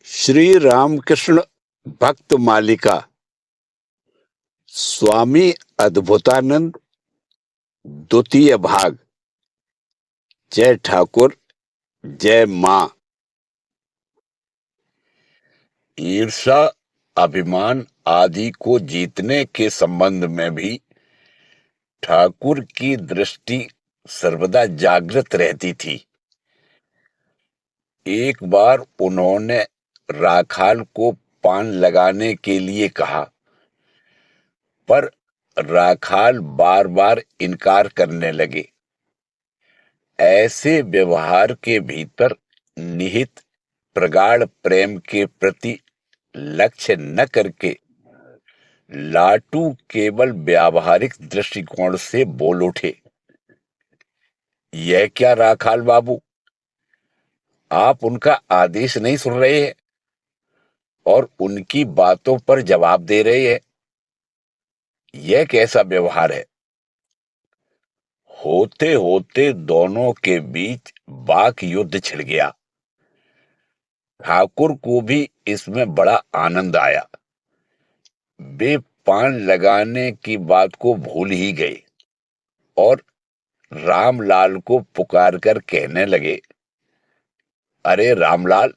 श्री रामकृष्ण भक्त मालिका स्वामी अद्भुतानंद द्वितीय भाग। जय ठाकुर जय मां। ईर्ष्या अभिमान आदि को जीतने के संबंध में भी ठाकुर की दृष्टि सर्वदा जागृत रहती थी। एक बार उन्होंने राखाल को पान लगाने के लिए कहा, पर राखाल बार बार इनकार करने लगे। ऐसे व्यवहार के भीतर निहित प्रगाढ़ प्रेम के प्रति लक्ष्य न करके लाटू केवल व्यावहारिक दृष्टिकोण से बोल उठे, यह क्या राखाल बाबू, आप उनका आदेश नहीं सुन रहे हैं और उनकी बातों पर जवाब दे रहे हैं। यह कैसा व्यवहार है? होते होते दोनों के बीच वाक युद्ध छिड़ गया। ठाकुर को भी इसमें बड़ा आनंद आया। वे पान लगाने की बात को भूल ही गए और रामलाल को पुकारकर कहने लगे, अरे रामलाल,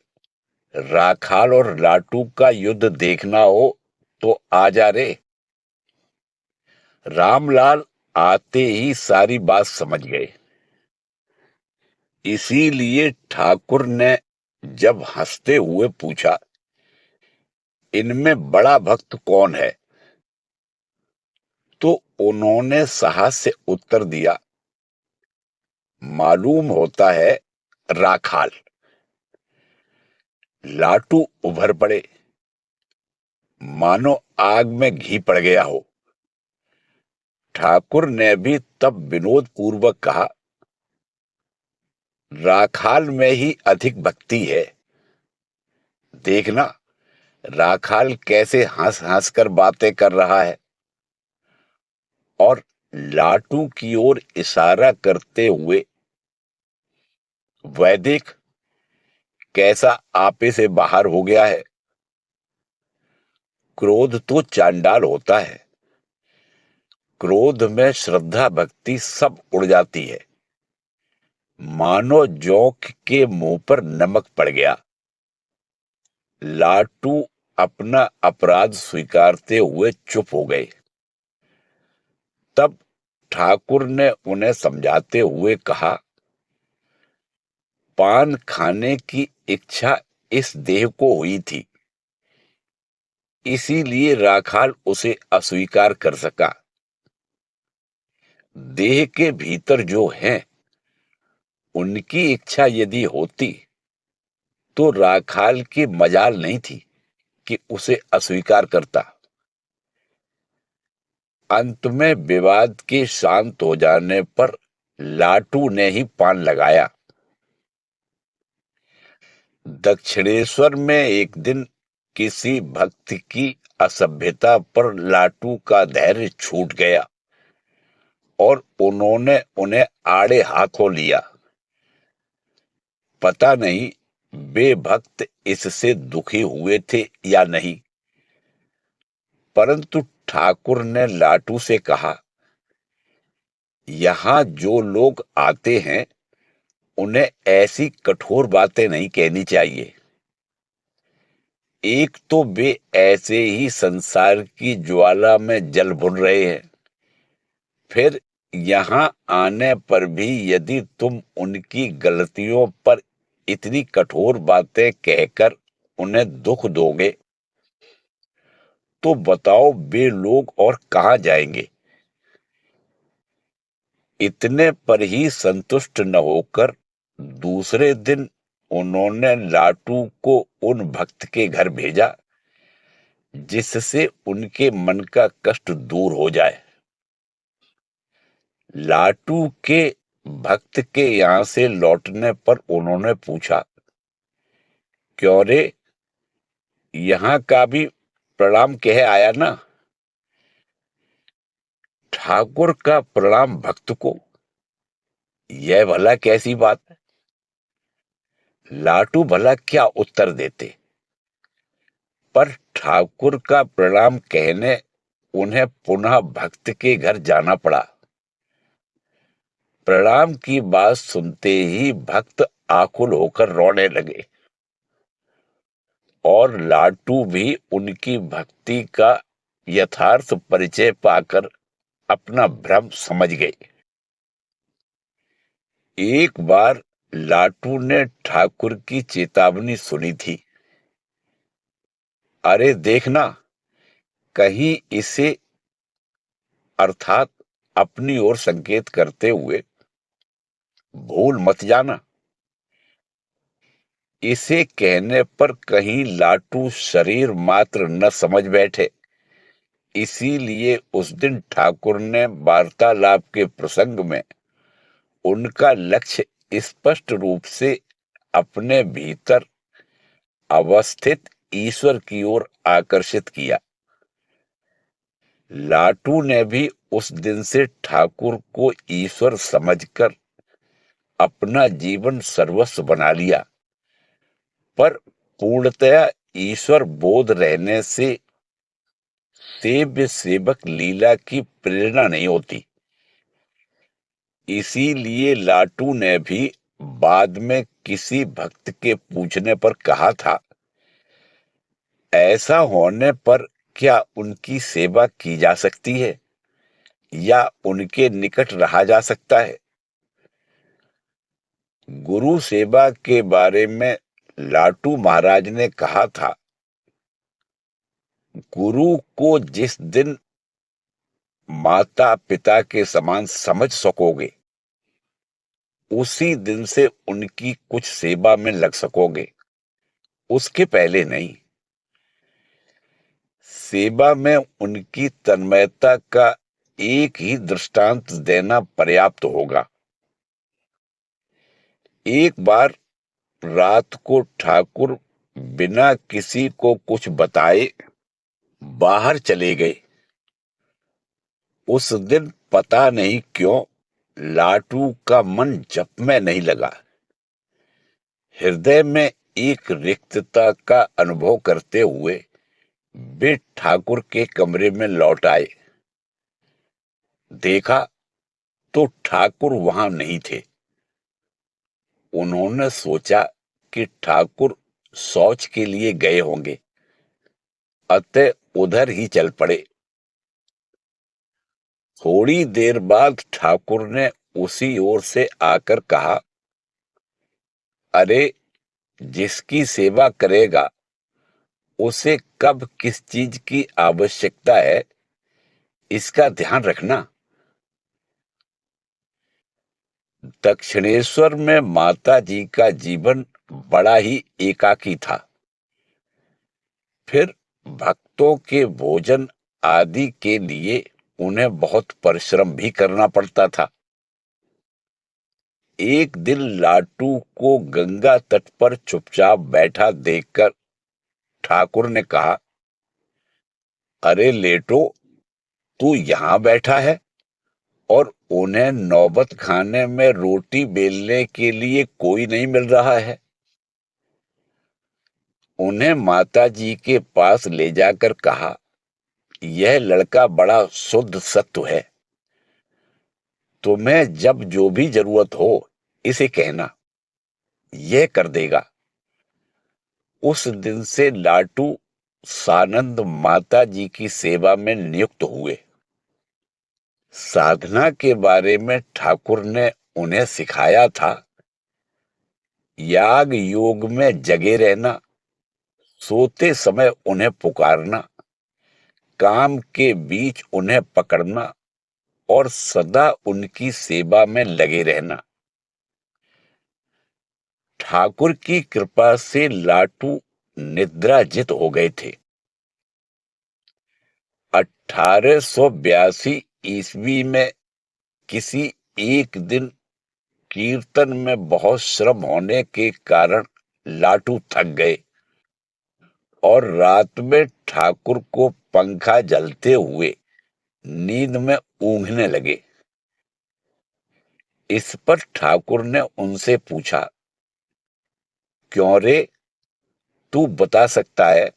राखाल और लाटू का युद्ध देखना हो तो आ जा रे। रामलाल आते ही सारी बात समझ गए। इसीलिए ठाकुर ने जब हंसते हुए पूछा, इनमें बड़ा भक्त कौन है, तो उन्होंने साहस से उत्तर दिया, मालूम होता है राखाल। लाटू उभर पड़े, मानो आग में घी पड़ गया हो। ठाकुर ने भी तब विनोद पूर्वक कहा, राखाल में ही अधिक भक्ति है। देखना राखाल कैसे हंस हंस कर बातें कर रहा है। और लाटू की ओर इशारा करते हुए, वह देख कैसा आपे से बाहर हो गया है। क्रोध तो चांडाल होता है। क्रोध में श्रद्धा भक्ति सब उड़ जाती है, मानो जोंक के मुंह पर नमक पड़ गया। लाटू अपना अपराध स्वीकारते हुए चुप हो गए। तब ठाकुर ने उन्हें समझाते हुए कहा, पान खाने की इच्छा इस देह को हुई थी, इसीलिए राखाल उसे अस्वीकार कर सका। देह के भीतर जो हैं, उनकी इच्छा यदि होती तो राखाल की मजाल नहीं थी कि उसे अस्वीकार करता। अंत में विवाद के शांत हो जाने पर लाटू ने ही पान लगाया। दक्षिणेश्वर में एक दिन किसी भक्त की असभ्यता पर लाटू का धैर्य छूट गया और उन्होंने उन्हें आड़े हाथों लिया। पता नहीं वे भक्त इससे दुखी हुए थे या नहीं, परंतु ठाकुर ने लाटू से कहा, यहां जो लोग आते हैं उन्हें ऐसी कठोर बातें नहीं कहनी चाहिए। एक तो वे ऐसे ही संसार की ज्वाला में जल भुन रहे हैं, फिर यहां आने पर भी यदि तुम उनकी गलतियों पर इतनी कठोर बातें कहकर उन्हें दुख दोगे तो बताओ वे लोग और कहां जाएंगे। इतने पर ही संतुष्ट न होकर दूसरे दिन उन्होंने लाटू को उन भक्त के घर भेजा जिससे उनके मन का कष्ट दूर हो जाए। लाटू के भक्त के यहां से लौटने पर उन्होंने पूछा, क्यों रे, यहां का भी प्रणाम कह आया ना? ठाकुर का प्रणाम भक्त को, यह भला कैसी बात है? लाटू भला क्या उत्तर देते। पर ठाकुर का प्रणाम कहने उन्हें पुनः भक्त के घर जाना पड़ा। प्रणाम की बात सुनते ही भक्त आकुल होकर रोने लगे और लाटू भी उनकी भक्ति का यथार्थ परिचय पाकर अपना भ्रम समझ गए। एक बार लाटू ने ठाकुर की चेतावनी सुनी थी, अरे देखना, कहीं इसे, अर्थात अपनी ओर संकेत करते हुए, भूल मत जाना। इसे कहने पर कहीं लाटू शरीर मात्र न समझ बैठे, इसीलिए उस दिन ठाकुर ने वार्तालाप के प्रसंग में उनका लक्ष्य स्पष्ट रूप से अपने भीतर अवस्थित ईश्वर की ओर आकर्षित किया। लाटू ने भी उस दिन से ठाकुर को ईश्वर समझकर अपना जीवन सर्वस्व बना लिया, पर पूर्णतया ईश्वर बोध रहने से सेव्य सेवक लीला की प्रेरणा नहीं होती। इसीलिए लाटू ने भी बाद में किसी भक्त के पूछने पर कहा था, ऐसा होने पर क्या उनकी सेवा की जा सकती है या उनके निकट रहा जा सकता है? गुरु सेवा के बारे में लाटू महाराज ने कहा था, गुरु को जिस दिन माता पिता के समान समझ सकोगे, उसी दिन से उनकी कुछ सेवा में लग सकोगे, उसके पहले नहीं। सेवा में उनकी तन्मयता का एक ही दृष्टांत देना पर्याप्त होगा। एक बार रात को ठाकुर बिना किसी को कुछ बताए बाहर चले गए। उस दिन पता नहीं क्यों लाटू का मन जप में नहीं लगा। हृदय में एक रिक्तता का अनुभव करते हुए वे ठाकुर के कमरे में लौट आए। देखा तो ठाकुर वहां नहीं थे। उन्होंने सोचा कि ठाकुर शौच के लिए गए होंगे, अतः उधर ही चल पड़े। थोड़ी देर बाद ठाकुर ने उसी ओर से आकर कहा, अरे, जिसकी सेवा करेगा उसे कब किस चीज की आवश्यकता है, इसका ध्यान रखना। दक्षिणेश्वर में माता जी का जीवन बड़ा ही एकाकी था। फिर भक्तों के भोजन आदि के लिए उन्हें बहुत परिश्रम भी करना पड़ता था। एक दिन लाटू को गंगा तट पर चुपचाप बैठा देखकर ठाकुर ने कहा, अरे लेटो, तू यहां बैठा है और उन्हें नौबत खाने में रोटी बेलने के लिए कोई नहीं मिल रहा है। उन्हें माता जी के पास ले जाकर कहा, यह लड़का बड़ा शुद्ध सत्व है, तुम्हें जब जो भी जरूरत हो इसे कहना, यह कर देगा। उस दिन से लाटू सानंद माता जी की सेवा में नियुक्त हुए। साधना के बारे में ठाकुर ने उन्हें सिखाया था, याग योग में जगे रहना, सोते समय उन्हें पुकारना, काम के बीच उन्हें पकड़ना और सदा उनकी सेवा में लगे रहना। ठाकुर की कृपा से लाटू निद्राजित हो गए थे। 1882 ईस्वी में किसी एक दिन कीर्तन में बहुत श्रम होने के कारण लाटू थक गए और रात में ठाकुर को पंखा जलते हुए नींद में ऊँघने लगे। इस पर ठाकुर ने उनसे पूछा, क्यों रे, तू बता सकता है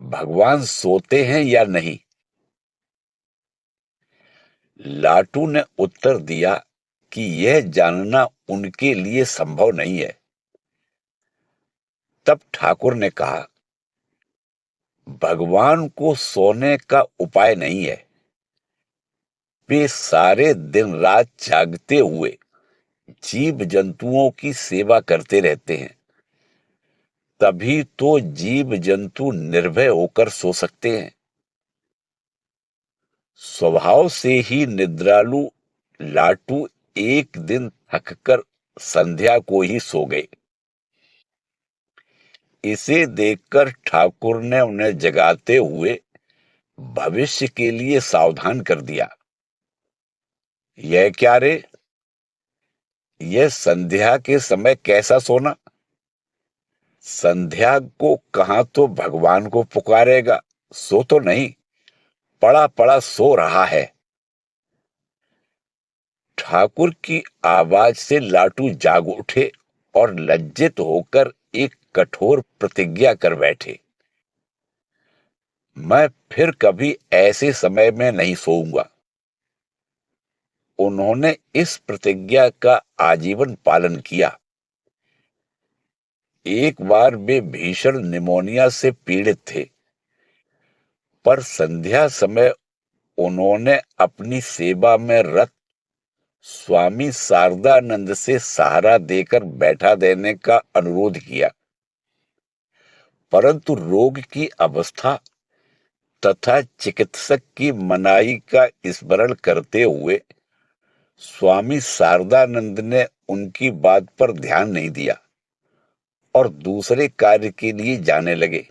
भगवान सोते हैं या नहीं? लाटू ने उत्तर दिया कि यह जानना उनके लिए संभव नहीं है। तब ठाकुर ने कहा, भगवान को सोने का उपाय नहीं है। वे सारे दिन रात जागते हुए जीव जंतुओं की सेवा करते रहते हैं। तभी तो जीव जंतु निर्भय होकर सो सकते हैं। स्वभाव से ही निद्रालु लाटू एक दिन थककर संध्या को ही सो गए। इसे देखकर ठाकुर ने उन्हें जगाते हुए भविष्य के लिए सावधान कर दिया। यह क्या रे? यह संध्या के समय कैसा सोना? संध्या को कहां तो भगवान को पुकारेगा, सो तो नहीं, पड़ा पड़ा सो रहा है। ठाकुर की आवाज से लाटू जाग उठे और लज्जित होकर एक कठोर प्रतिज्ञा कर बैठे। मैं फिर कभी ऐसे समय में नहीं सोऊंगा। उन्होंने इस प्रतिज्ञा का आजीवन पालन किया। एक बार वे भीषण निमोनिया से पीड़ित थे, पर संध्या समय उन्होंने अपनी सेवा में रत स्वामी शारदानंद से सहारा देकर बैठा देने का अनुरोध किया। परंतु रोग की अवस्था तथा चिकित्सक की मनाही का स्मरण करते हुए स्वामी शारदानंद ने उनकी बात पर ध्यान नहीं दिया और दूसरे कार्य के लिए जाने लगे।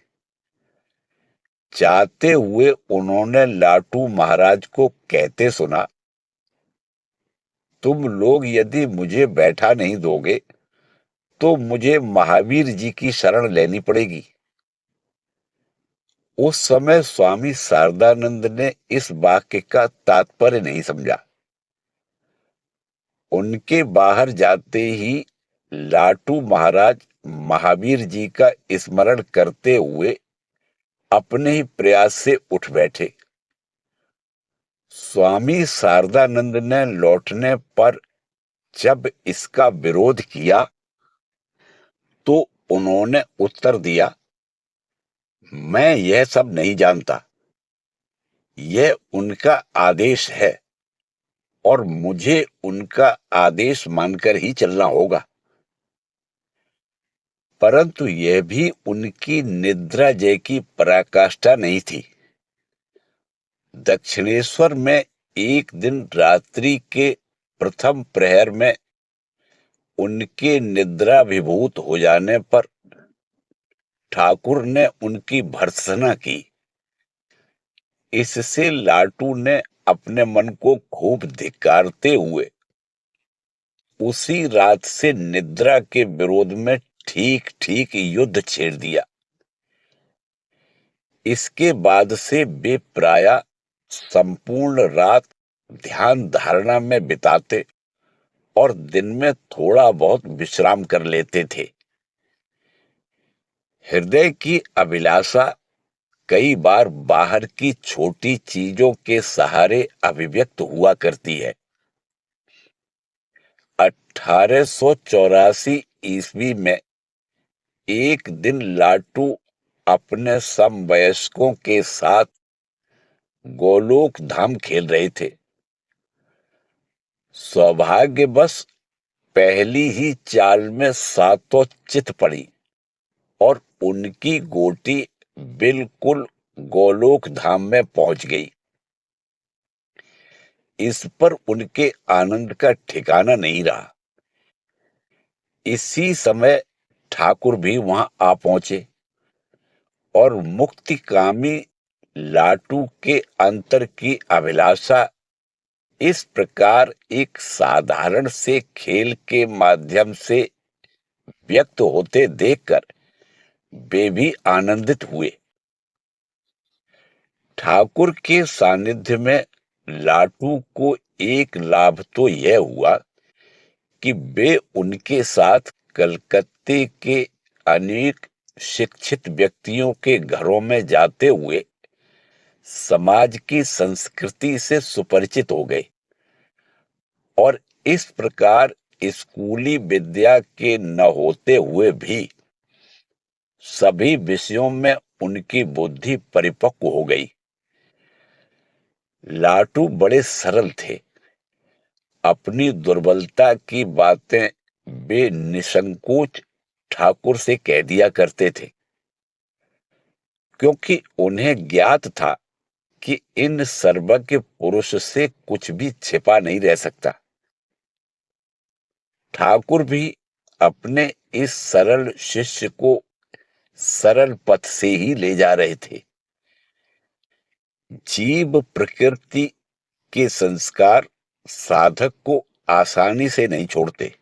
जाते हुए उन्होंने लाटू महाराज को कहते सुना, तुम लोग यदि मुझे बैठा नहीं दोगे तो मुझे महावीर जी की शरण लेनी पड़ेगी। उस समय स्वामी शारदानंद ने इस वाक्य का तात्पर्य नहीं समझा। उनके बाहर जाते ही लाटू महाराज महावीर जी का स्मरण करते हुए अपने ही प्रयास से उठ बैठे। स्वामी शारदानंद ने लौटने पर जब इसका विरोध किया तो उन्होंने उत्तर दिया, मैं यह सब नहीं जानता। यह उनका आदेश है और मुझे उनका आदेश मानकर ही चलना होगा। परंतु यह भी उनकी निद्रा जय की पराकाष्ठा नहीं थी। दक्षिणेश्वर में एक दिन रात्रि के प्रथम प्रहर में उनके निद्राभिभूत हो जाने पर ठाकुर ने उनकी भर्त्सना की। इससे लाटू ने अपने मन को खूब धिक्कारते हुए उसी रात से निद्रा के विरोध में ठीक ठीक युद्ध छेड़ दिया। इसके बाद से वे प्रायः संपूर्ण रात ध्यान धारणा में बिताते और दिन में थोड़ा बहुत विश्राम कर लेते थे। हृदय की अभिलाषा कई बार बाहर की छोटी चीजों के सहारे अभिव्यक्त हुआ करती है। 1884 ईस्वी में एक दिन लाटू अपने समवयस्कों के साथ गोलोक धाम खेल रहे थे। सौभाग्यवश पहली ही चाल में सातों चित पड़ी और उनकी गोटी बिल्कुल गोलोक धाम में पहुंच गई। इस पर उनके आनंद का ठिकाना नहीं रहा। इसी समय ठाकुर भी वहां आ पहुंचे और मुक्तिकामी लाटू के अंतर की अभिलाषा इस प्रकार एक साधारण से खेल के माध्यम से व्यक्त होते देखकर वे भी आनंदित हुए। ठाकुर के सानिध्य में लाटू को एक लाभ तो यह हुआ कि वे उनके साथ कलकत्ते के अनेक शिक्षित व्यक्तियों के घरों में जाते हुए समाज की संस्कृति से सुपरिचित हो गए और इस प्रकार स्कूली विद्या के न होते हुए भी सभी विषयों में उनकी बुद्धि परिपक्व हो गई। लाटू बड़े सरल थे। अपनी दुर्बलता की बातें वे निसंकोच ठाकुर से कह दिया करते थे, क्योंकि उन्हें ज्ञात था कि इन सर्वज्ञ पुरुष से कुछ भी छिपा नहीं रह सकता। ठाकुर भी अपने इस सरल शिष्य को सरल पथ से ही ले जा रहे थे। जीव प्रकृति के संस्कार साधक को आसानी से नहीं छोड़ते।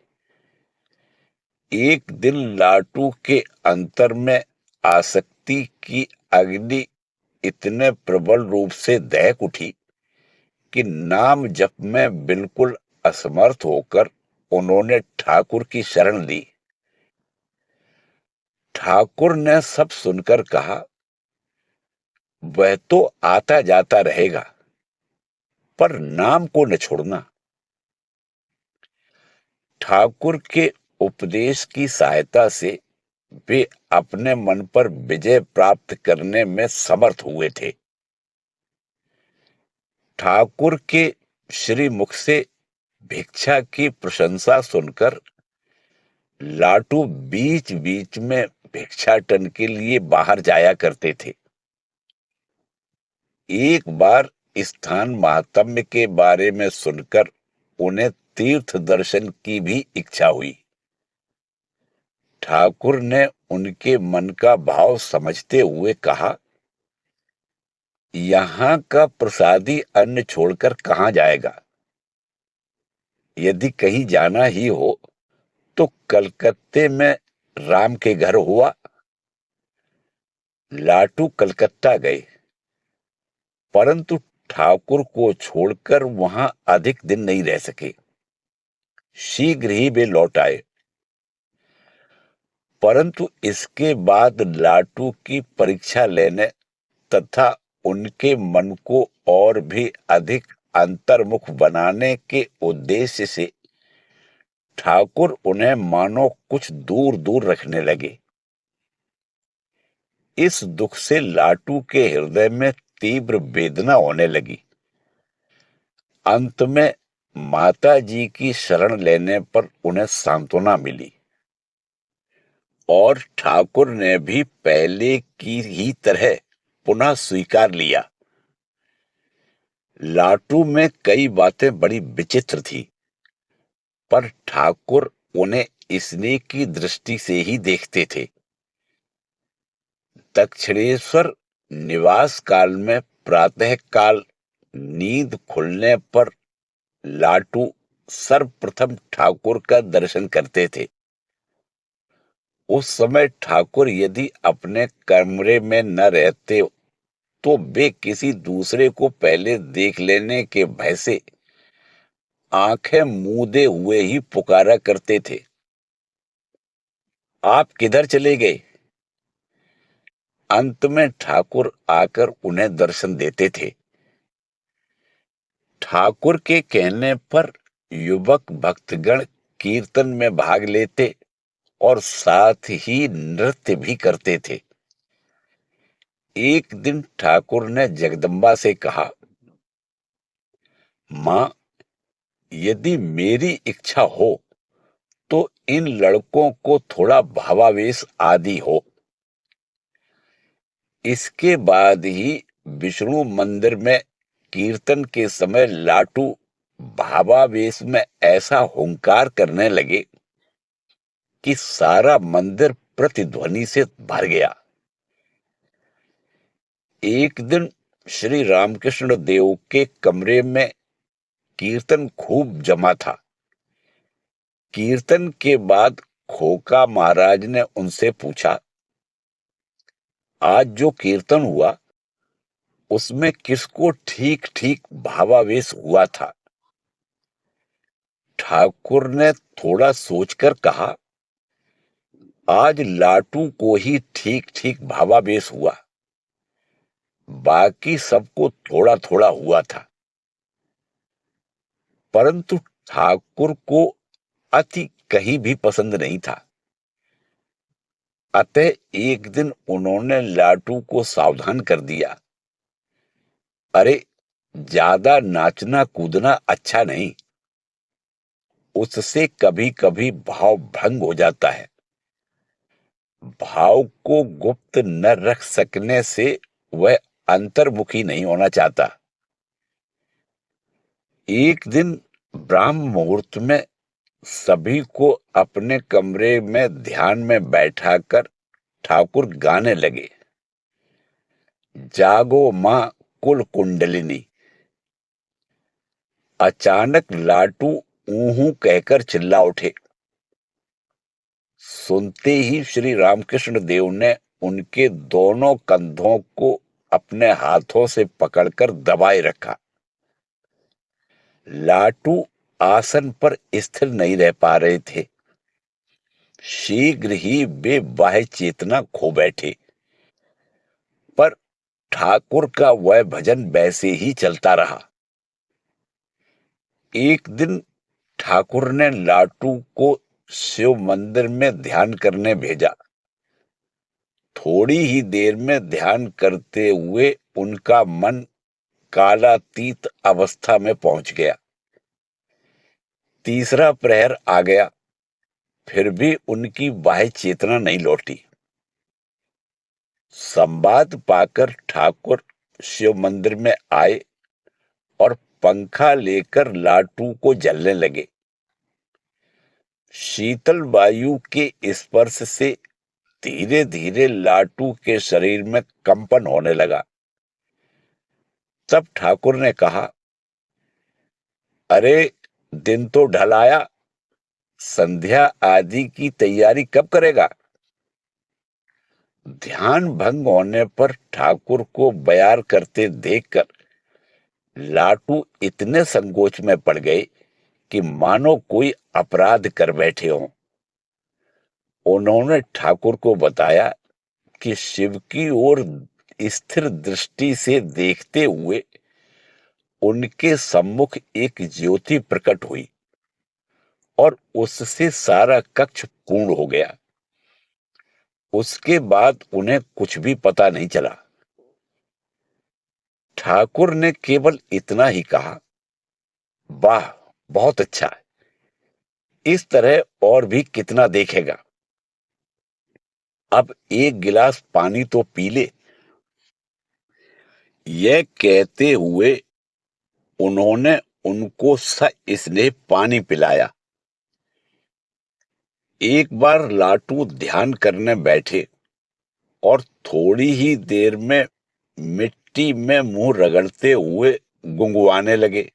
एक दिन लाटू के अंतर में आसक्ति की अग्नि इतने प्रबल रूप से दहक उठी कि नाम जप में बिल्कुल असमर्थ होकर उन्होंने ठाकुर की शरण ली। ठाकुर ने सब सुनकर कहा, वह तो आता जाता रहेगा, पर नाम को न छोड़ना। ठाकुर के उपदेश की सहायता से वे अपने मन पर विजय प्राप्त करने में समर्थ हुए थे। ठाकुर के श्रीमुख से भिक्षा की प्रशंसा सुनकर लाटू बीच बीच में भिक्षाटन के लिए बाहर जाया करते थे। एक बार स्थान महात्म्य के बारे में सुनकर उन्हें तीर्थ दर्शन की भी इच्छा हुई। ठाकुर ने उनके मन का भाव समझते हुए कहा, यहाँ का प्रसादी अन्न छोड़कर कहाँ जाएगा? यदि कहीं जाना ही हो तो कलकत्ते में राम के घर हुआ। लाटू कलकत्ता गए, परंतु ठाकुर को छोड़कर वहां अधिक दिन नहीं रह सके। शीघ्र ही वे लौट आए, परंतु इसके बाद लाटू की परीक्षा लेने तथा उनके मन को और भी अधिक अंतर्मुख बनाने के उद्देश्य से ठाकुर उन्हें मानो कुछ दूर दूर रखने लगे। इस दुख से लाटू के हृदय में तीव्र वेदना होने लगी। अंत में माता जी की शरण लेने पर उन्हें सांत्वना मिली और ठाकुर ने भी पहले की ही तरह पुनः स्वीकार लिया। लाटू में कई बातें बड़ी विचित्र थी, पर ठाकुर उन्हें स्नेह की दृष्टि से ही देखते थे। दक्षिणेश्वर निवास काल में प्रातः काल नींद खुलने पर लाटू सर्वप्रथम ठाकुर का दर्शन करते थे। उस समय ठाकुर यदि अपने कमरे में न रहते तो वे किसी दूसरे को पहले देख लेने के भय से आंखें मूंदे हुए ही पुकारा करते थे, आप किधर चले गए? अंत में ठाकुर आकर उन्हें दर्शन देते थे। ठाकुर के कहने पर युवक भक्तगण कीर्तन में भाग लेते और साथ ही नृत्य भी करते थे। एक दिन ठाकुर ने जगदम्बा से कहा, मां, यदि मेरी इच्छा हो तो इन लड़कों को थोड़ा भावावेश आदि हो। इसके बाद ही विष्णु मंदिर में कीर्तन के समय लाटू भावावेश में ऐसा हुंकार करने लगे कि सारा मंदिर प्रतिध्वनि से भर गया। एक दिन श्री रामकृष्ण देव के कमरे में कीर्तन खूब जमा था। कीर्तन के बाद खोका महाराज ने उनसे पूछा, आज जो कीर्तन हुआ उसमें किसको ठीक ठीक भावावेश हुआ था? ठाकुर ने थोड़ा सोचकर कहा, आज लाटू को ही ठीक ठीक भावावेश हुआ, बाकी सबको थोड़ा थोड़ा हुआ था, परंतु ठाकुर को अति कहीं भी पसंद नहीं था। अतः एक दिन उन्होंने लाटू को सावधान कर दिया, अरे ज्यादा नाचना कूदना अच्छा नहीं, उससे कभी कभी भाव भंग हो जाता है। भाव को गुप्त न रख सकने से वह अंतर्मुखी नहीं होना चाहता। एक दिन ब्राह्म मुहूर्त में सभी को अपने कमरे में ध्यान में बैठाकर ठाकुर गाने लगे, जागो मां कुल कुंडलिनी। अचानक लाटू ऊहू कहकर चिल्ला उठे। सुनते ही श्री रामकृष्ण देव ने उनके दोनों कंधों को अपने हाथों से पकड़कर दबाए रखा। लाटू आसन पर स्थिर नहीं रह पा रहे थे। शीघ्र ही वे बाह्य चेतना खो बैठे, पर ठाकुर का वह भजन वैसे ही चलता रहा। एक दिन ठाकुर ने लाटू को शिव मंदिर में ध्यान करने भेजा। थोड़ी ही देर में ध्यान करते हुए उनका मन कालातीत अवस्था में पहुंच गया। तीसरा प्रहर आ गया, फिर भी उनकी बाह्य चेतना नहीं लौटी। संवाद पाकर ठाकुर शिव मंदिर में आए और पंखा लेकर लाटू को झलने लगे। शीतल वायु के स्पर्श से धीरे धीरे लाटू के शरीर में कंपन होने लगा। तब ठाकुर ने कहा, अरे दिन तो ढल आया, संध्या आदि की तैयारी कब करेगा? ध्यान भंग होने पर ठाकुर को बयार करते देखकर लाटू इतने संकोच में पड़ गए कि मानो कोई अपराध कर बैठे हों। उन्होंने ठाकुर को बताया कि शिव की ओर स्थिर दृष्टि से देखते हुए उनके सम्मुख एक ज्योति प्रकट हुई और उससे सारा कक्ष पूर्ण हो गया। उसके बाद उन्हें कुछ भी पता नहीं चला। ठाकुर ने केवल इतना ही कहा, वाह बहुत अच्छा, इस तरह और भी कितना देखेगा। अब एक गिलास पानी तो पी ले। यह कहते हुए उन्होंने उनको सस्नेह पानी पिलाया। एक बार लाटू ध्यान करने बैठे और थोड़ी ही देर में मिट्टी में मुंह रगड़ते हुए गुंगवाने लगे।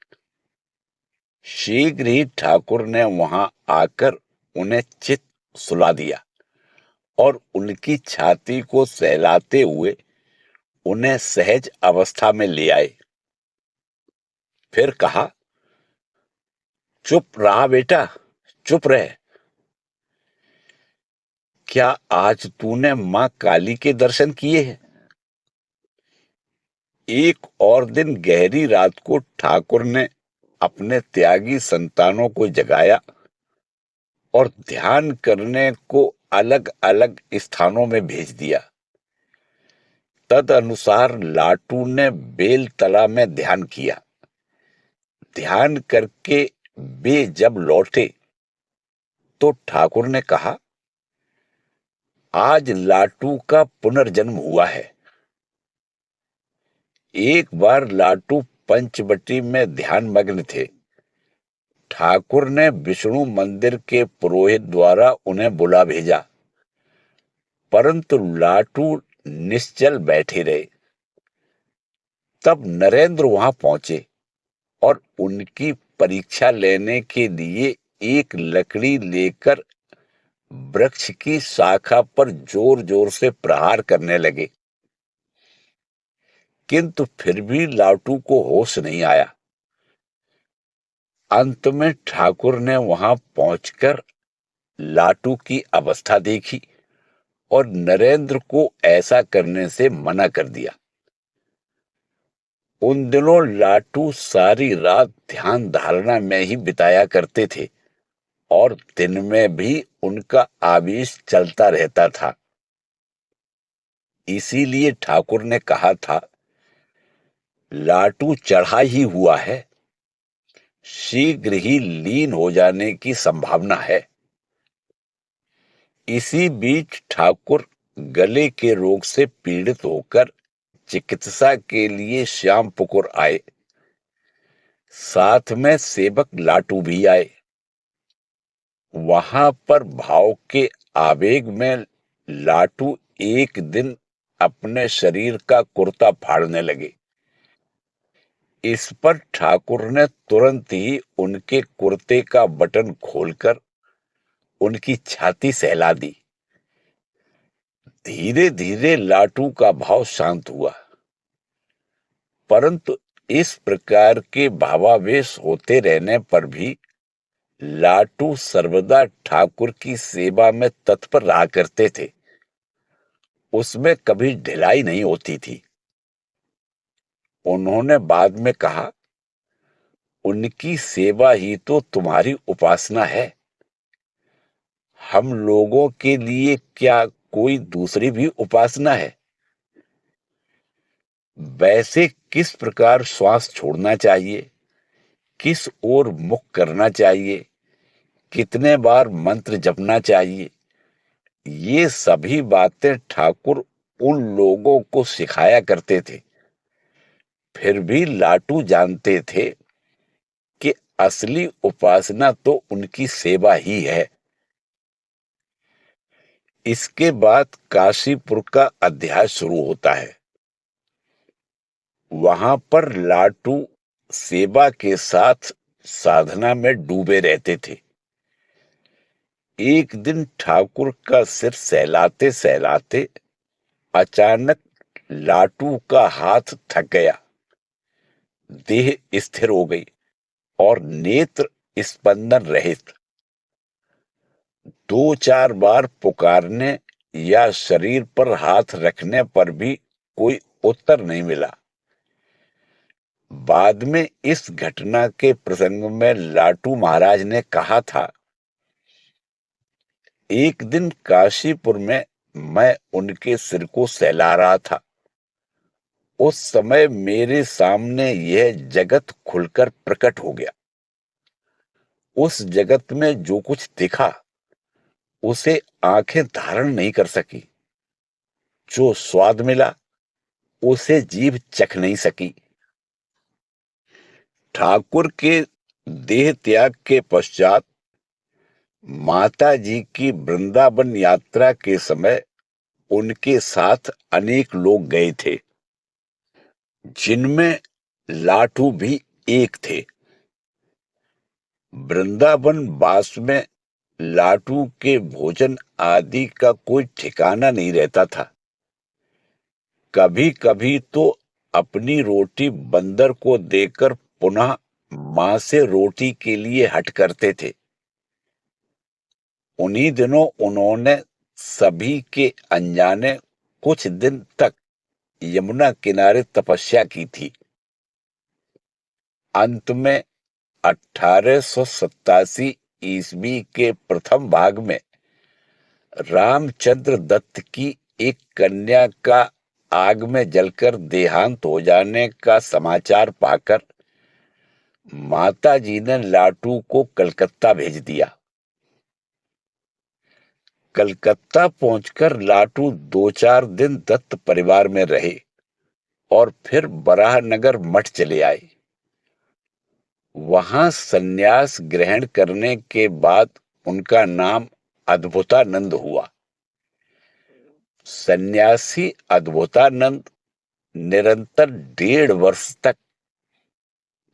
शीघ्र ही ठाकुर ने वहां आकर उन्हें चित सुला दिया और उनकी छाती को सहलाते हुए उन्हें सहज अवस्था में ले आए। फिर कहा, चुप रहा बेटा, चुप रहे। क्या आज तूने मां काली के दर्शन किए हैं? एक और दिन गहरी रात को ठाकुर ने अपने त्यागी संतानों को जगाया और ध्यान करने को अलग अलग स्थानों में भेज दिया। तद अनुसार लाटू ने बेलतला में ध्यान किया। ध्यान करके वे जब लौटे तो ठाकुर ने कहा, आज लाटू का पुनर्जन्म हुआ है। एक बार लाटू पंचवटी में ध्यान मग्न थे। ठाकुर ने विष्णु मंदिर के पुरोहित द्वारा उन्हें बुला भेजा, परंतु लाटू निश्चल बैठे रहे। तब नरेंद्र वहां पहुंचे और उनकी परीक्षा लेने के लिए एक लकड़ी लेकर वृक्ष की शाखा पर जोर जोर से प्रहार करने लगे, किंतु फिर भी लाटू को होश नहीं आया। अंत में ठाकुर ने वहां पहुंचकर लाटू की अवस्था देखी और नरेंद्र को ऐसा करने से मना कर दिया। उन दिनों लाटू सारी रात ध्यान धारणा में ही बिताया करते थे और दिन में भी उनका आवेश चलता रहता था। इसीलिए ठाकुर ने कहा था, लाटू चढ़ा ही हुआ है, शीघ्र ही लीन हो जाने की संभावना है। इसी बीच ठाकुर गले के रोग से पीड़ित होकर चिकित्सा के लिए श्यामपुकुर आए। साथ में सेवक लाटू भी आए। वहां पर भाव के आवेग में लाटू एक दिन अपने शरीर का कुर्ता फाड़ने लगे। इस पर ठाकुर ने तुरंत ही उनके कुर्ते का बटन खोलकर उनकी छाती सहला दी। धीरे धीरे लाटू का भाव शांत हुआ, परंतु इस प्रकार के भावावेश होते रहने पर भी लाटू सर्वदा ठाकुर की सेवा में तत्पर रहा करते थे। उसमें कभी ढिलाई नहीं होती थी। उन्होंने बाद में कहा, उनकी सेवा ही तो तुम्हारी उपासना है। हम लोगों के लिए क्या कोई दूसरी भी उपासना है? वैसे किस प्रकार श्वास छोड़ना चाहिए, किस ओर मुख करना चाहिए, कितने बार मंत्र जपना चाहिए, ये सभी बातें ठाकुर उन लोगों को सिखाया करते थे। फिर भी लाटू जानते थे कि असली उपासना तो उनकी सेवा ही है। इसके बाद काशीपुर का अध्याय शुरू होता है। वहां पर लाटू सेवा के साथ साधना में डूबे रहते थे। एक दिन ठाकुर का सिर सहलाते सहलाते अचानक लाटू का हाथ थक गया, देह स्थिर हो गई और नेत्र स्पंदन रहित। दो चार बार पुकारने या शरीर पर हाथ रखने पर भी कोई उत्तर नहीं मिला। बाद में इस घटना के प्रसंग में लाटू महाराज ने कहा था, एक दिन काशीपुर में मैं उनके सिर को सहला रहा था। उस समय मेरे सामने यह जगत खुलकर प्रकट हो गया। उस जगत में जो कुछ दिखा उसे आंखें धारण नहीं कर सकी। जो स्वाद मिला उसे जीभ चख नहीं सकी। ठाकुर के देह त्याग के पश्चात माता जी की वृंदावन यात्रा के समय उनके साथ अनेक लोग गए थे, जिनमें लाटू भी एक थे। वृंदावन वास में लाटू के भोजन आदि का कोई ठिकाना नहीं रहता था। कभी कभी तो अपनी रोटी बंदर को देकर पुनः मां से रोटी के लिए हट करते थे। उन्हीं दिनों उन्होंने सभी के अनजाने कुछ दिन तक यमुना किनारे तपस्या की थी। अंत में 1887 ईस्वी के प्रथम भाग में रामचंद्र दत्त की एक कन्या का आग में जलकर देहांत हो जाने का समाचार पाकर माता जी ने लाटू को कलकत्ता भेज दिया। कलकत्ता पहुंचकर लाटू 2-4 दिन दत्त परिवार में रहे और फिर बराहनगर मठ चले आए। वहां संन्यास ग्रहण करने के बाद उनका नाम अद्भुतानंद हुआ। सन्यासी अद्भुतानंद निरंतर 1.5 वर्ष तक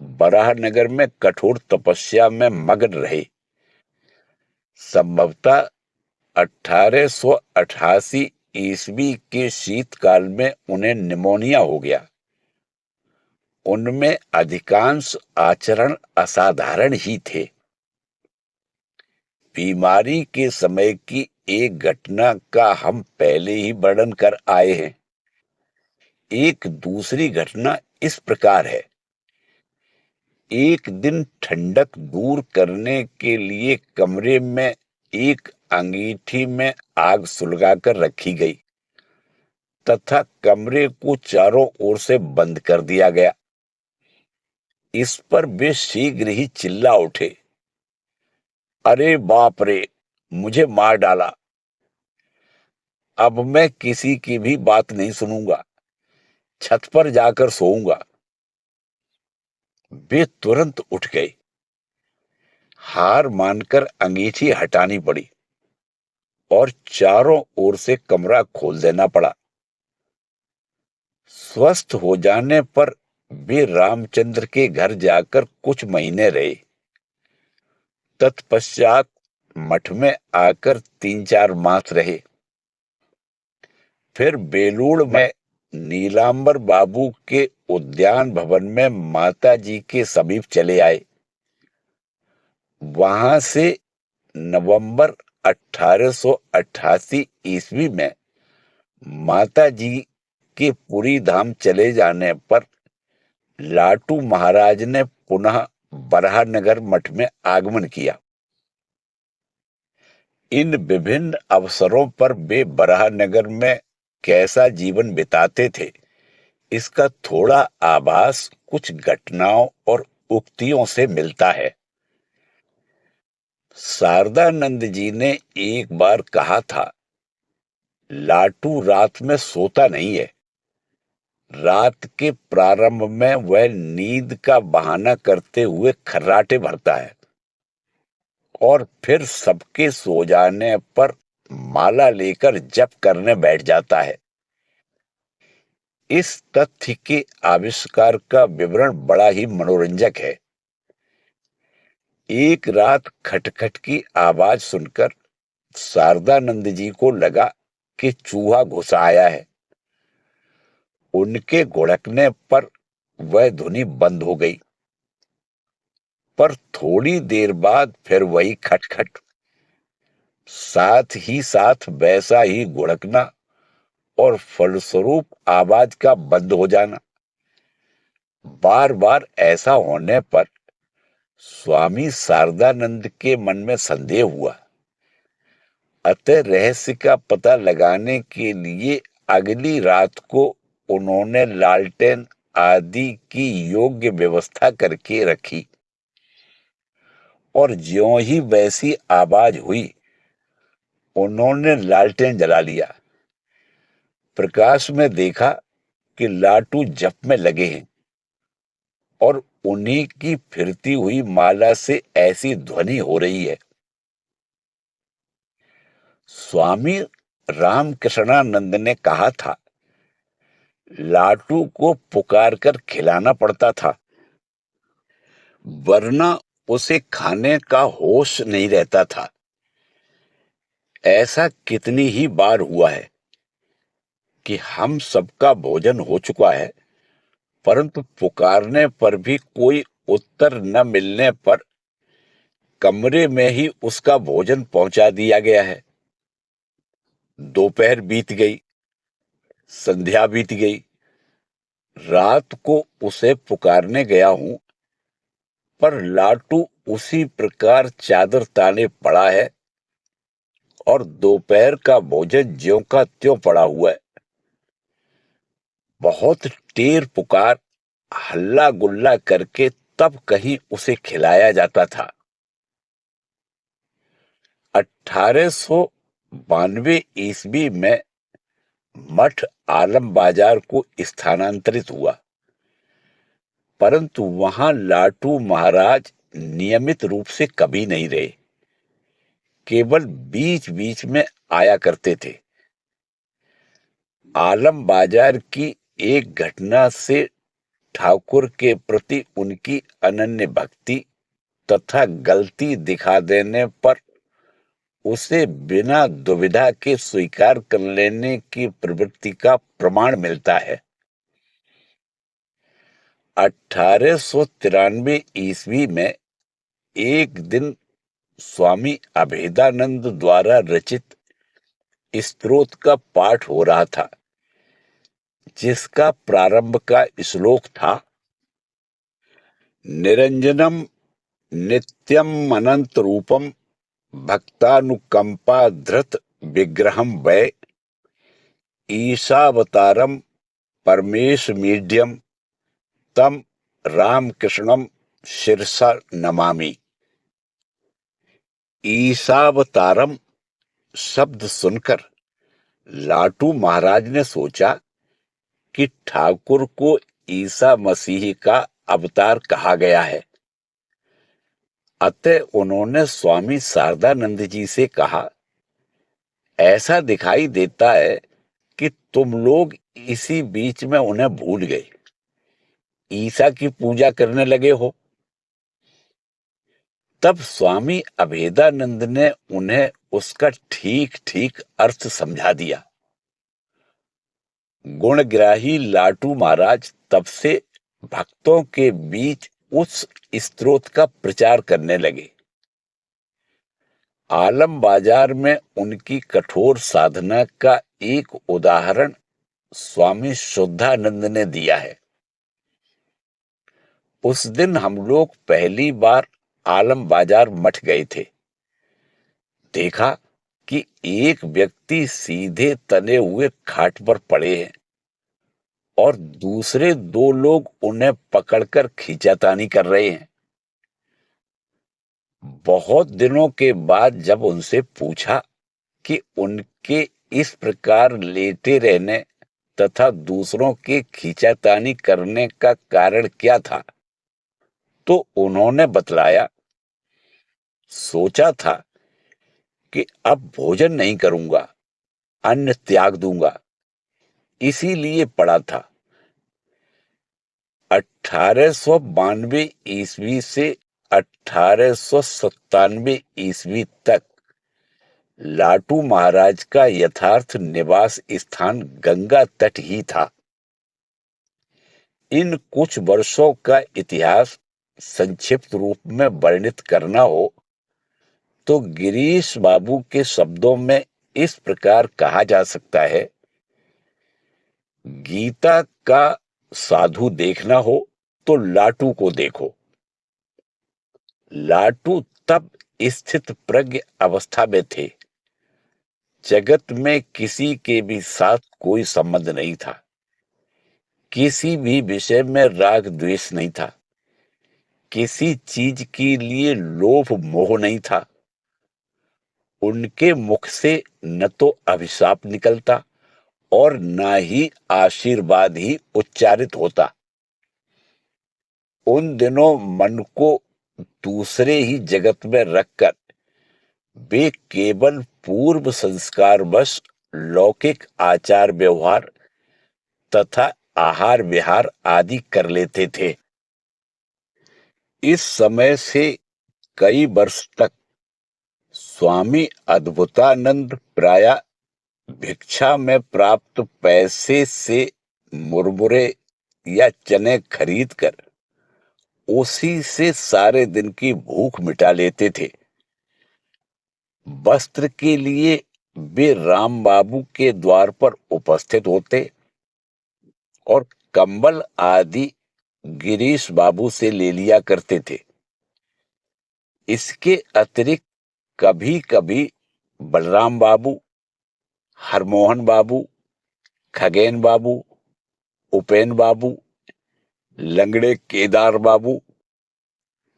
बराहनगर में कठोर तपस्या में मग्न रहे। संभवतः 1888 ईस्वी के शीतकाल में उन्हें निमोनिया हो गया। उनमें अधिकांश आचरण असाधारण ही थे। बीमारी के समय की एक घटना का हम पहले ही वर्णन कर आए हैं। एक दूसरी घटना इस प्रकार है। एक दिन ठंडक दूर करने के लिए कमरे में एक अंगीठी में आग सुलगाकर रखी गई तथा कमरे को चारों ओर से बंद कर दिया गया। इस पर वे शीघ्र ही चिल्ला उठे, अरे बाप रे, मुझे मार डाला। अब मैं किसी की भी बात नहीं सुनूंगा, छत पर जाकर सोऊंगा। वे तुरंत उठ गए। हार मानकर अंगीठी हटानी पड़ी और चारों ओर से कमरा खोल देना पड़ा। स्वस्थ हो जाने पर वे रामचंद्र के घर जाकर कुछ महीने रहे। तत्पश्चात मठ में आकर 3-4 मास रहे। फिर बेलूड़ में नीलांबर बाबू के उद्यान भवन में माता जी के समीप चले आए। वहां से नवंबर 1888 ईस्वी में माता जी के पुरी धाम चले जाने पर लाटू महाराज ने पुनः बरहानगर मठ में आगमन किया। इन विभिन्न अवसरों पर वे बरहानगर में कैसा जीवन बिताते थे, इसका थोड़ा आभास कुछ घटनाओं और उक्तियों से मिलता है। शारदानंद जी ने एक बार कहा था, लाटू रात में सोता नहीं है। रात के प्रारंभ में वह नींद का बहाना करते हुए खर्राटे भरता है और फिर सबके सो जाने पर माला लेकर जप करने बैठ जाता है। इस तथ्य के आविष्कार का विवरण बड़ा ही मनोरंजक है। एक रात खटखट की आवाज सुनकर शारदानंद जी को लगा कि चूहा घुस आया है। उनके घुड़कने पर वह ध्वनि बंद हो गई, पर थोड़ी देर बाद फिर वही खटखट, साथ ही साथ वैसा ही घुड़कना और फलस्वरूप आवाज का बंद हो जाना। बार बार ऐसा होने पर स्वामी शारदानंद के मन में संदेह हुआ। अतः रहस्य का पता लगाने के लिए अगली रात को उन्होंने लालटेन आदि की योग्य व्यवस्था करके रखी और ज्यों ही वैसी आवाज हुई, उन्होंने लालटेन जला लिया। प्रकाश में देखा कि लाटू जप में लगे हैं और उन्हीं की फिरती हुई माला से ऐसी ध्वनि हो रही है। स्वामी रामकृष्णानंद ने कहा था, लाटू को पुकार कर खिलाना पड़ता था, वरना उसे खाने का होश नहीं रहता था। ऐसा कितनी ही बार हुआ है कि हम सबका भोजन हो चुका है, परंतु पुकारने पर भी कोई उत्तर न मिलने पर कमरे में ही उसका भोजन पहुंचा दिया गया है। दोपहर बीत गई, संध्या बीत गई, रात को उसे पुकारने गया हूं, पर लाटू उसी प्रकार चादर ताने पड़ा है और दोपहर का भोजन ज्यों का त्यों पड़ा हुआ है। बहुत टेर पुकार, हल्ला गुल्ला करके तब कहीं उसे खिलाया जाता था। 1892 ईस्वी में मठ आलम बाजार को स्थानांतरित हुआ, परंतु वहां लाटू महाराज नियमित रूप से कभी नहीं रहे, केवल बीच बीच में आया करते थे। आलम बाजार की एक घटना से ठाकुर के प्रति उनकी अनन्य भक्ति तथा गलती दिखा देने पर उसे बिना दुविधा के स्वीकार कर लेने की प्रवृत्ति का प्रमाण मिलता है। 1893 ईस्वी में एक दिन स्वामी अभेदानंद द्वारा रचित स्तोत्र का पाठ हो रहा था, जिसका प्रारंभ का श्लोक था, निरंजनम नित्यम अनंत रूपम भक्तानुकंपा धृत विग्रहम वै ईशावतारम परमेश मीड्यम तम रामकृष्णम शिरसा नमामि। ईशावतारम शब्द सुनकर लाटू महाराज ने सोचा कि ठाकुर को ईसा मसीह का अवतार कहा गया है। अतः उन्होंने स्वामी शारदानंद जी से कहा, ऐसा दिखाई देता है कि तुम लोग इसी बीच में उन्हें भूल गए, ईसा की पूजा करने लगे हो। तब स्वामी अभेदानंद ने उन्हें उसका ठीक ठीक अर्थ समझा दिया। गुणग्राही लाटू महाराज तब से भक्तों के बीच उस स्तोत्र का प्रचार करने लगे। आलम बाजार में उनकी कठोर साधना का एक उदाहरण स्वामी शुद्धानंद ने दिया है। उस दिन हम लोग पहली बार आलम बाजार मठ गए थे। देखा कि एक व्यक्ति सीधे तने हुए खाट पर पड़े हैं और दूसरे दो लोग उन्हें पकड़कर खींचातानी कर रहे हैं। बहुत दिनों के बाद जब उनसे पूछा कि उनके इस प्रकार लेटे रहने तथा दूसरों के खींचातानी करने का कारण क्या था, तो उन्होंने बतलाया, सोचा था कि अब भोजन नहीं करूंगा, अन्न त्याग दूंगा, इसीलिए पड़ा था। 1892 ईस्वी से 1897 ईस्वी तक लाटू महाराज का यथार्थ निवास स्थान गंगा तट ही था। इन कुछ वर्षों का इतिहास संक्षिप्त रूप में वर्णित करना हो तो गिरीश बाबू के शब्दों में इस प्रकार कहा जा सकता है, गीता का साधु देखना हो तो लाटू को देखो। लाटू तब स्थित प्रज्ञ अवस्था में थे। जगत में किसी के भी साथ कोई संबंध नहीं था, किसी भी विषय में राग द्वेष नहीं था, किसी चीज के लिए लोभ मोह नहीं था। उनके मुख से न तो अभिशाप निकलता और न ही आशीर्वाद ही उच्चारित होता। उन दिनों मन को दूसरे ही जगत में रखकर वे केवल पूर्व संस्कारवश लौकिक आचार व्यवहार तथा आहार विहार आदि कर लेते थे। इस समय से कई वर्ष तक स्वामी अद्भुतानंद प्राय भिक्षा में प्राप्त पैसे से मुरमुरे या चने खरीदकर उसी से सारे दिन की भूख मिटा लेते थे। वस्त्र के लिए वे राम बाबू के द्वार पर उपस्थित होते और कंबल आदि गिरीश बाबू से ले लिया करते थे। इसके अतिरिक्त कभी कभी बलराम बाबू, हरमोहन बाबू, खगेन बाबू, उपेन बाबू, लंगड़े केदार बाबू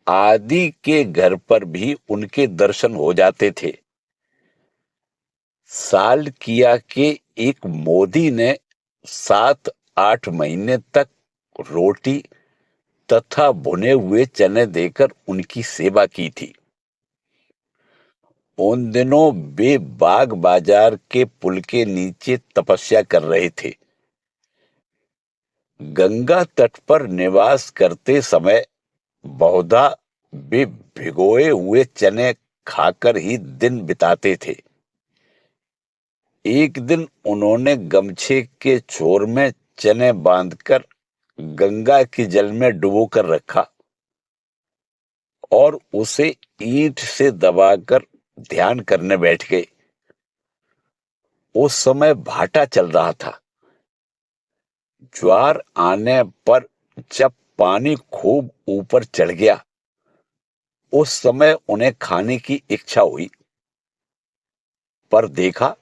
आदि के घर पर भी उनके दर्शन हो जाते थे। साल किया के एक मोदी ने 7-8 महीने तक रोटी तथा भुने हुए चने देकर उनकी सेवा की थी। उन दिनों वे बाग बाजार के पुल के नीचे तपस्या कर रहे थे। गंगा तट पर निवास करते समय बहुधा वे भिगोए हुए चने खाकर ही दिन बिताते थे। एक दिन उन्होंने गमछे के छोर में चने बांधकर गंगा के जल में डुबो कर रखा और उसे ईंट से दबाकर ध्यान करने बैठ गए। उस समय भाटा चल रहा था। ज्वार आने पर जब पानी खूब ऊपर चढ़ गया, उस समय उन्हें खाने की इच्छा हुई, पर देखा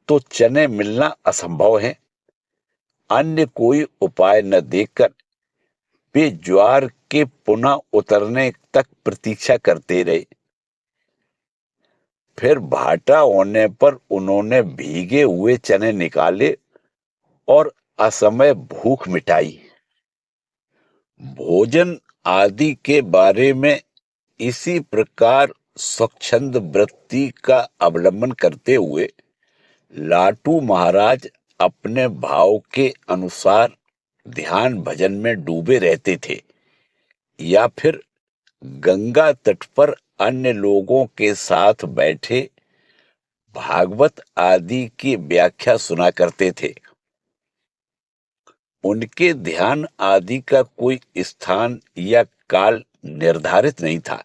तो चने मिलना असंभव है। अन्य कोई उपाय न देखकर वे ज्वार के पुनः उतरने तक प्रतीक्षा करते रहे। फिर भाटा होने पर उन्होंने भीगे हुए चने निकाले और असमय भूख मिटाई। भोजन आदि के बारे में इसी प्रकार स्वच्छंद वृत्ति का अवलंबन करते हुए लाटू महाराज अपने भाव के अनुसार ध्यान भजन में डूबे रहते थे, या फिर गंगा तट पर अन्य लोगों के साथ बैठे भागवत आदि की व्याख्या सुना करते थे। उनके ध्यान आदि का कोई स्थान या काल निर्धारित नहीं था।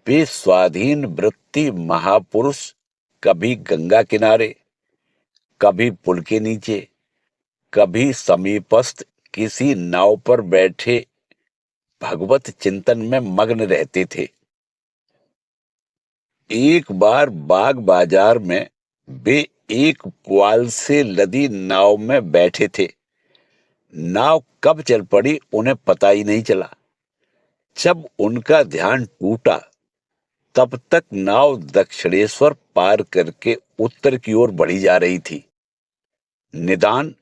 वे स्वाधीन वृत्ति महापुरुष कभी गंगा किनारे, कभी पुल के नीचे, कभी समीपस्थ किसी नाव पर बैठे भगवत चिंतन में मग्न रहते थे। एक बार बाग बाजार में वे एक पुआल से लदी नाव में बैठे थे। नाव कब चल पड़ी उन्हें पता ही नहीं चला। जब उनका ध्यान टूटा, तब तक नाव दक्षिणेश्वर पार करके उत्तर की ओर बढ़ी जा रही थी। निदान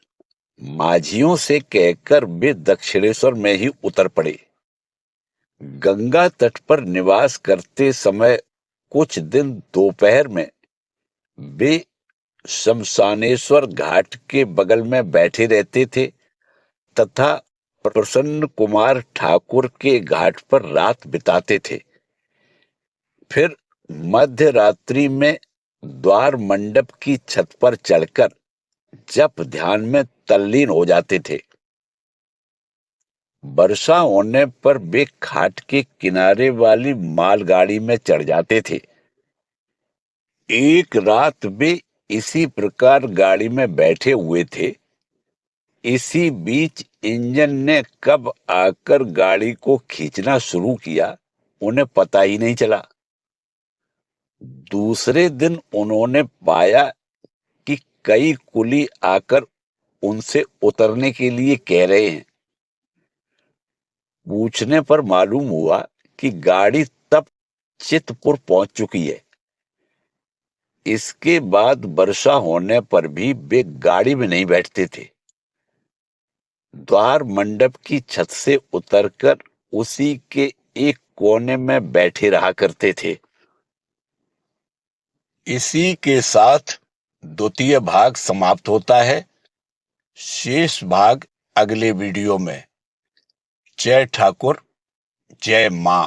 माझियों से कहकर वे दक्षिणेश्वर में ही उतर पड़े। गंगा तट पर निवास करते समय कुछ दिन दोपहर में वे शमशानेश्वर घाट के बगल में बैठे रहते थे तथा प्रसन्न कुमार ठाकुर के घाट पर रात बिताते थे। फिर मध्य रात्रि में द्वार मंडप की छत पर चढ़कर जप ध्यान में तल्लीन हो जाते थे। वर्षा होने पर वे घाट के किनारे वाली मालगाड़ी में चढ़ जाते थे। एक रात वे इसी प्रकार गाड़ी में बैठे हुए थे। इसी बीच इंजन ने कब आकर गाड़ी को खींचना शुरू किया, उन्हें पता ही नहीं चला। दूसरे दिन उन्होंने पाया कि कई कुली आकर उनसे उतरने के लिए कह रहे हैं। पूछने पर मालूम हुआ कि गाड़ी तब चितपुर पहुंच चुकी है। इसके बाद वर्षा होने पर भी वे गाड़ी में नहीं बैठते थे। द्वार मंडप की छत से उतरकर उसी के एक कोने में बैठे रहा करते थे। इसी के साथ द्वितीय भाग समाप्त होता है। शेष भाग अगले वीडियो में। जय ठाकुर, जय मां।